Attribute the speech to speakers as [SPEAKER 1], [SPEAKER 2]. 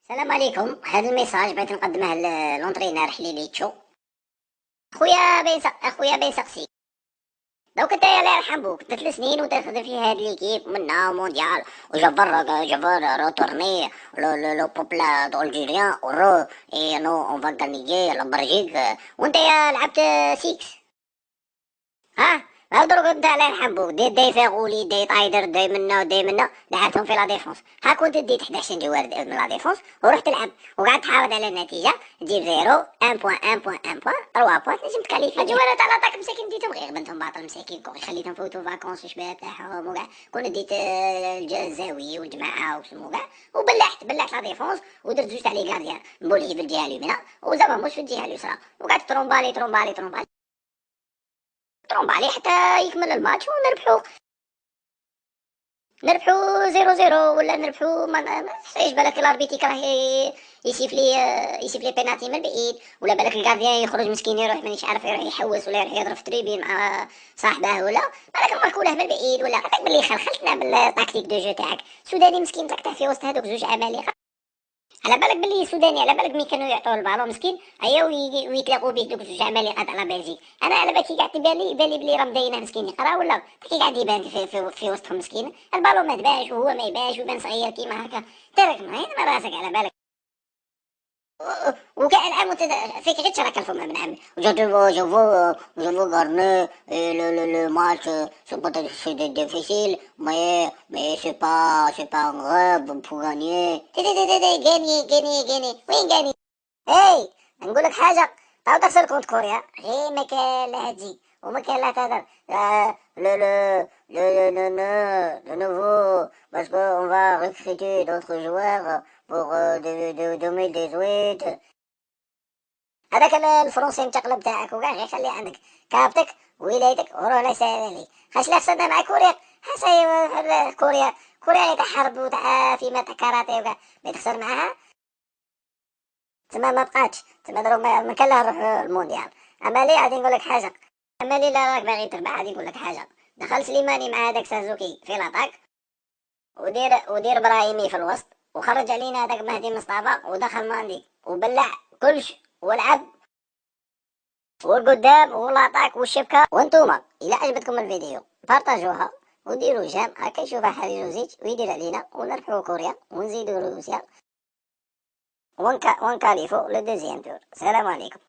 [SPEAKER 1] السلام عليكم. هذا الميساج بغيت نقدمه لونترينور حليليتشو. اخويا بين سقسي. دوك انت الله يرحم بوك 3 سنين وانت تخدم في هاد ليكيب منا مونديال جافر روتورني لو بوبلا دولجيريان اورو اي نو اون فا غانيي لا بلجيك وانت لعبت 6. ها دروك انت الله يرحم بوك دي فيغولي دي طايدر دي منا لعبتهم في لا ديفونس. ها كنت ديت 11 جوار من لا ديفونس ورحت تلعب وقعدت تحافظ على النتيجه تجيب 0 1 بوان 1 بوان 1 بوان 3 بوان تنجم تكاليفي. الجوالات على طاك مساكين ديتهم غير بنتهم باطل مساكين كون خليتهم فوتوا فاكونس وشباب تاعهم وكاع كون ديت الزاوي والجماعه وسمو كاع وبلعت لا ديفونس ودرت زوج تاع لي غارديان مبولي في الجهه اليمنى وزعما مش في الجهه اليسرى وقعدت ترومبالي حتى يكمل الماتش ونربحو 0-0 ولا نربحو ما تحتاجش بالك الاربيتي كراه يسيف لي بينالتي من بعيد ولا بالك الكارديان يخرج مسكين يروح مانيش عارف يروح يحوس ولا يروح يضرب في تريبين مع صاحبه ولا بالك نماركو له من بعيد ولا عطاك بلي خلخلتنا بالتاكتيك دو جو تاعك سوداني مسكين تقطع في وسط هذوك زوج عمالقه. على بالك بلي سوداني على بالك ملي كانوا يعطوه البالون مسكين هيا ويتلاقوا به دوك جوج عمالقه تاع لا بلجيك. انا على بالك قاعد يبان لي بلي راه مدينه مسكين يقرا ولا كي قاعد يبان في وسطهم مسكين البالون ما تباش وهو ما يباش ويبان صغير كيما هكا. ترك ما راسك على بالك وكاع العام وانت فيك غير تشارك الفم من عمي جو غارني le match c'est pas c'est difficile mais c'est pas grave pour gagner gagner وين gagner. اي نقول لك حاجه تعاود تخسر كونت كوريا غير ما كان لها تجي وما كان لها تهدر le nouveau parce qu'on va recruter d'autres joueurs pour 2018. هذاك الفرنسي متقلب تاعك وكاع غير خليه عندك كابتك ولايتك وروح لا يسهل عليك. خاش لا خسرنا مع كوريا حساي كوريا تاع حرب وتاع فيما تاع كاراتيه وكاع ما تخسر معاها تما ما بقاتش تما دروك ما كان لها نروح المونديال. اما لي غادي نقول لك حاجه اما لي لا راك باغي تربح غادي نقول لك حاجه دخل سليماني مع هذاك سازوكي في لاطاك ودير ابراهيمي في الوسط وخرج علينا هذاك مهدي مصطفى ودخل ماندي وبلع كلش والعب والقدام ولاطاك والشبكه. وانتوما الى عجبتكم الفيديو بارطاجوها وديروا جيم هكا يشوفها حرير وزيج ويدير علينا ونربحوا كوريا ونزيدوا روسيا ونكاليفو لو دوزيام تور. السلام عليكم.